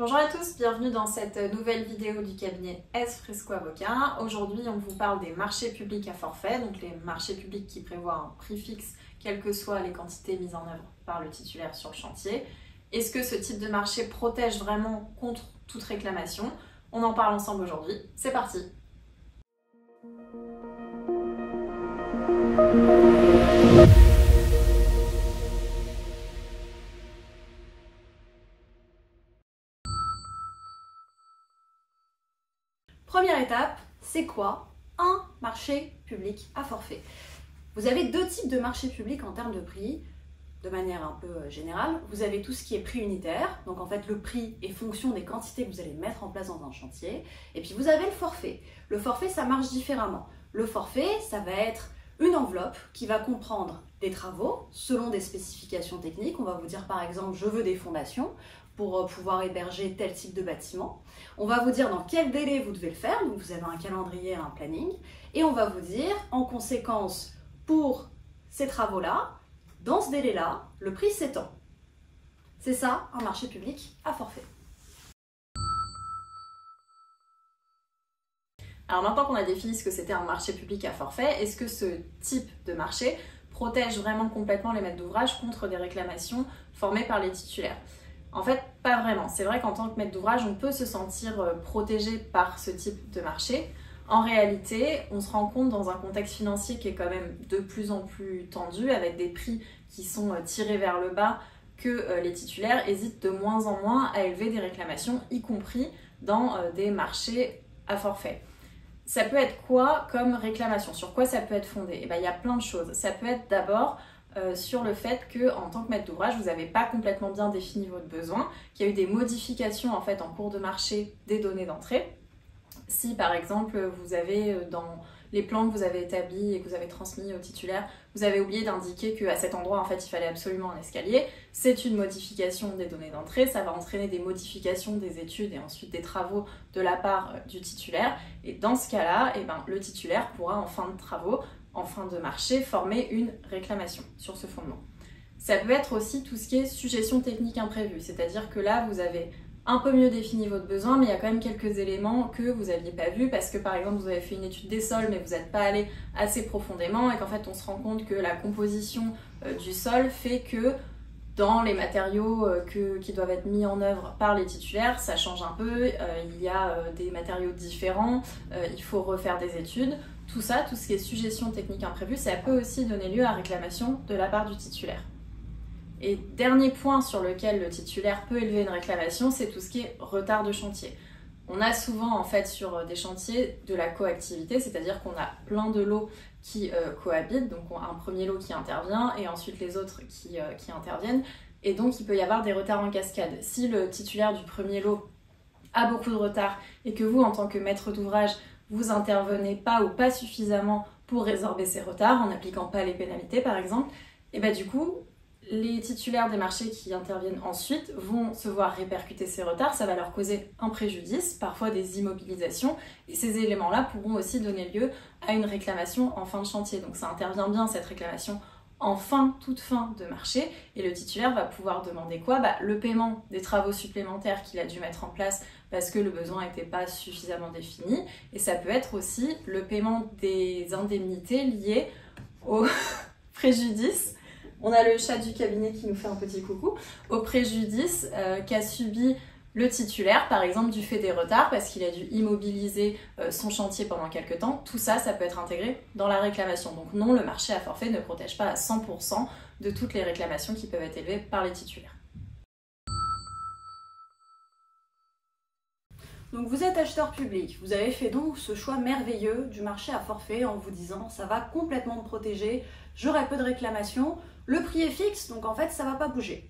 Bonjour à tous, bienvenue dans cette nouvelle vidéo du cabinet S Fresco Avocat. Aujourd'hui, on vous parle des marchés publics à forfait, donc les marchés publics qui prévoient un prix fixe, quelles que soient les quantités mises en œuvre par le titulaire sur le chantier. Est-ce que ce type de marché protège vraiment contre toute réclamation? On en parle ensemble aujourd'hui. C'est parti! Première étape, c'est quoi un marché public à forfait? Vous avez deux types de marchés publics en termes de prix, de manière un peu générale. Vous avez tout ce qui est prix unitaire, donc en fait le prix est fonction des quantités que vous allez mettre en place dans un chantier. Et puis vous avez le forfait. Le forfait, ça marche différemment. Le forfait, ça va être une enveloppe qui va comprendre des travaux selon des spécifications techniques. On va vous dire par exemple, je veux des fondations pour pouvoir héberger tel type de bâtiment. On va vous dire dans quel délai vous devez le faire, donc vous avez un calendrier, un planning, et on va vous dire en conséquence pour ces travaux-là, dans ce délai-là, le prix s'étend. C'est ça un marché public à forfait. Alors maintenant qu'on a défini ce que c'était un marché public à forfait, est-ce que ce type de marché protège vraiment complètement les maîtres d'ouvrage contre des réclamations formées par les titulaires? En fait, pas vraiment. C'est vrai qu'en tant que maître d'ouvrage, on peut se sentir protégé par ce type de marché. En réalité, on se rend compte dans un contexte financier qui est quand même de plus en plus tendu, avec des prix qui sont tirés vers le bas, que les titulaires hésitent de moins en moins à élever des réclamations, y compris dans des marchés à forfait. Ça peut être quoi comme réclamation? Sur quoi ça peut être fondé? Eh bien, il y a plein de choses. Ça peut être d'abord sur le fait que en tant que maître d'ouvrage, vous n'avez pas complètement bien défini votre besoin, qu'il y a eu des modifications en fait en cours de marché des données d'entrée. Si par exemple vous avez dans les plans que vous avez établis et que vous avez transmis au titulaire, vous avez oublié d'indiquer qu'à cet endroit en fait il fallait absolument un escalier, c'est une modification des données d'entrée, ça va entraîner des modifications des études et ensuite des travaux de la part du titulaire. Et dans ce cas-là, eh ben, le titulaire pourra en fin de travaux, en fin de marché, former une réclamation sur ce fondement. Ça peut être aussi tout ce qui est suggestion technique imprévue, c'est-à-dire que là vous avez un peu mieux défini votre besoin, mais il y a quand même quelques éléments que vous n'aviez pas vus parce que par exemple vous avez fait une étude des sols mais vous n'êtes pas allé assez profondément et qu'en fait on se rend compte que la composition du sol fait que dans les matériaux qui doivent être mis en œuvre par les titulaires, ça change un peu, il y a des matériaux différents, il faut refaire des études. Tout ça, tout ce qui est suggestion technique imprévue, ça peut aussi donner lieu à réclamation de la part du titulaire. Et dernier point sur lequel le titulaire peut élever une réclamation, c'est tout ce qui est retard de chantier. On a souvent en fait sur des chantiers de la coactivité, c'est-à-dire qu'on a plein de lots qui cohabitent, donc on a un premier lot qui intervient et ensuite les autres qui interviennent, et donc il peut y avoir des retards en cascade. Si le titulaire du premier lot a beaucoup de retard et que vous, en tant que maître d'ouvrage, vous intervenez pas ou pas suffisamment pour résorber ces retards, en n'appliquant pas les pénalités par exemple, et bien du coup, les titulaires des marchés qui interviennent ensuite vont se voir répercuter ces retards, ça va leur causer un préjudice, parfois des immobilisations, et ces éléments-là pourront aussi donner lieu à une réclamation en fin de chantier. Donc ça intervient bien cette réclamation en toute fin de marché, et le titulaire va pouvoir demander quoi? Le paiement des travaux supplémentaires qu'il a dû mettre en place parce que le besoin n'était pas suffisamment défini, et ça peut être aussi le paiement des indemnités liées au préjudice. On a le chat du cabinet qui nous fait un petit coucou, au préjudice qu'a subi le titulaire, par exemple du fait des retards, parce qu'il a dû immobiliser son chantier pendant quelques temps. Tout ça, ça peut être intégré dans la réclamation. Donc non, le marché à forfait ne protège pas à 100% de toutes les réclamations qui peuvent être élevées par les titulaires. Donc vous êtes acheteur public, vous avez fait donc ce choix merveilleux du marché à forfait en vous disant ça va complètement me protéger, j'aurai peu de réclamations, le prix est fixe donc en fait ça va pas bouger.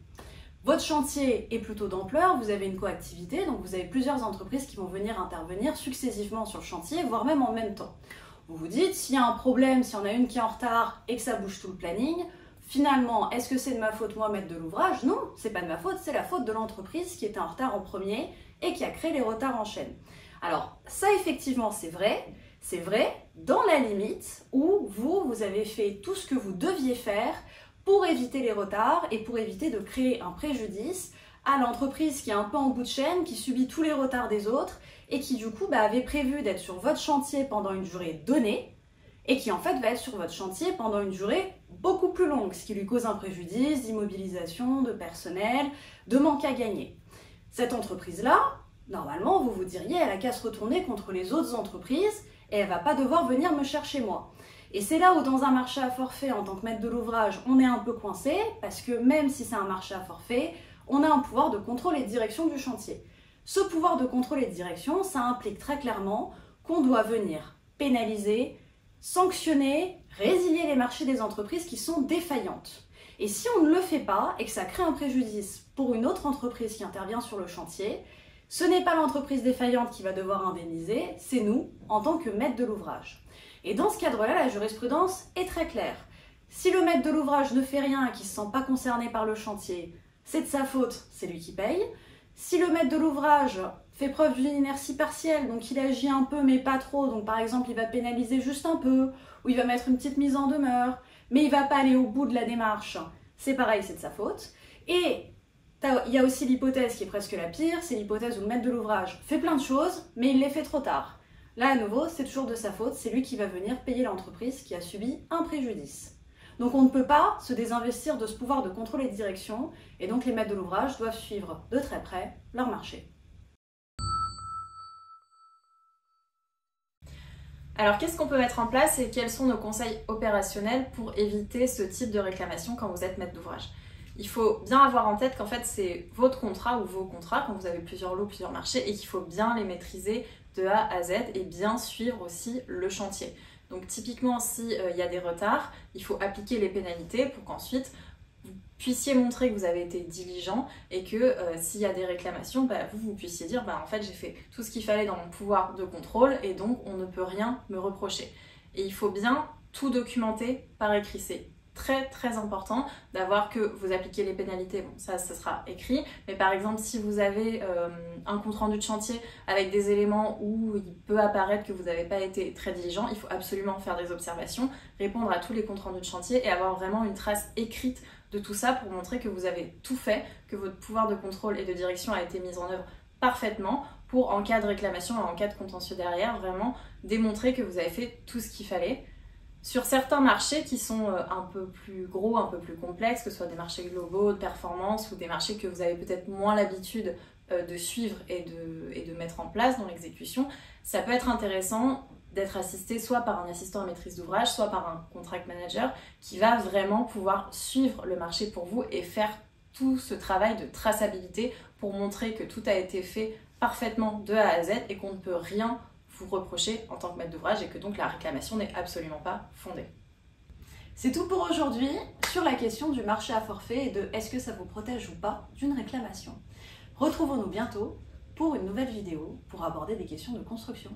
Votre chantier est plutôt d'ampleur, vous avez une coactivité, donc vous avez plusieurs entreprises qui vont venir intervenir successivement sur le chantier, voire même en même temps. Vous vous dites, s'il y a un problème, s'il y en a une qui est en retard et que ça bouge tout le planning, finalement, est-ce que c'est de ma faute moi, maître de l'ouvrage? Non, c'est pas de ma faute, c'est la faute de l'entreprise qui était en retard en premier et qui a créé les retards en chaîne. Alors ça effectivement c'est vrai dans la limite où vous avez fait tout ce que vous deviez faire pour éviter les retards et pour éviter de créer un préjudice à l'entreprise qui est un peu en bout de chaîne, qui subit tous les retards des autres et qui du coup avait prévu d'être sur votre chantier pendant une durée donnée et qui en fait va être sur votre chantier pendant une durée beaucoup plus longue, ce qui lui cause un préjudice d'immobilisation, de personnel, de manque à gagner. Cette entreprise-là, normalement, vous vous diriez, elle a qu'à se retourner contre les autres entreprises et elle va pas devoir venir me chercher moi. Et c'est là où dans un marché à forfait, en tant que maître de l'ouvrage, on est un peu coincé parce que même si c'est un marché à forfait, on a un pouvoir de contrôle et de direction du chantier. Ce pouvoir de contrôle et de direction, ça implique très clairement qu'on doit venir pénaliser, sanctionner, résilier les marchés des entreprises qui sont défaillantes. Et si on ne le fait pas et que ça crée un préjudice pour une autre entreprise qui intervient sur le chantier, ce n'est pas l'entreprise défaillante qui va devoir indemniser, c'est nous, en tant que maître de l'ouvrage. Et dans ce cadre-là, la jurisprudence est très claire. Si le maître de l'ouvrage ne fait rien et qu'il ne se sent pas concerné par le chantier, c'est de sa faute, c'est lui qui paye. Si le maître de l'ouvrage fait preuve d'une inertie partielle, donc il agit un peu mais pas trop, donc par exemple il va pénaliser juste un peu, ou il va mettre une petite mise en demeure, mais il ne va pas aller au bout de la démarche, c'est pareil, c'est de sa faute. Et il y a aussi l'hypothèse qui est presque la pire, c'est l'hypothèse où le maître de l'ouvrage fait plein de choses, mais il les fait trop tard. Là à nouveau, c'est toujours de sa faute, c'est lui qui va venir payer l'entreprise qui a subi un préjudice. Donc on ne peut pas se désinvestir de ce pouvoir de contrôle et de direction, et donc les maîtres de l'ouvrage doivent suivre de très près leur marché. Alors qu'est-ce qu'on peut mettre en place et quels sont nos conseils opérationnels pour éviter ce type de réclamation quand vous êtes maître d'ouvrage? Il faut bien avoir en tête qu'en fait c'est votre contrat ou vos contrats quand vous avez plusieurs lots, plusieurs marchés et qu'il faut bien les maîtriser de A à Z et bien suivre aussi le chantier. Donc typiquement s'il y a des retards, il faut appliquer les pénalités pour qu'ensuite vous puissiez montrer que vous avez été diligent et que s'il y a des réclamations, vous puissiez dire en fait j'ai fait tout ce qu'il fallait dans mon pouvoir de contrôle et donc on ne peut rien me reprocher. Et il faut bien tout documenter par écrit. C'est très important d'avoir que vous appliquez les pénalités, bon ça sera écrit, mais par exemple si vous avez un compte rendu de chantier avec des éléments où il peut apparaître que vous n'avez pas été très diligent, il faut absolument faire des observations, répondre à tous les comptes rendus de chantier et avoir vraiment une trace écrite de tout ça pour montrer que vous avez tout fait, que votre pouvoir de contrôle et de direction a été mis en œuvre parfaitement pour en cas de réclamation et en cas de contentieux derrière, vraiment démontrer que vous avez fait tout ce qu'il fallait. Sur certains marchés qui sont un peu plus gros, un peu plus complexes, que ce soit des marchés globaux, de performance ou des marchés que vous avez peut-être moins l'habitude de suivre et de mettre en place dans l'exécution, ça peut être intéressant d'être assisté soit par un assistant à maîtrise d'ouvrage, soit par un contract manager qui va vraiment pouvoir suivre le marché pour vous et faire tout ce travail de traçabilité pour montrer que tout a été fait parfaitement de A à Z et qu'on ne peut rien vous reprocher en tant que maître d'ouvrage et que donc la réclamation n'est absolument pas fondée. C'est tout pour aujourd'hui sur la question du marché à forfait et de est-ce que ça vous protège ou pas d'une réclamation. Retrouvons-nous bientôt pour une nouvelle vidéo pour aborder des questions de construction.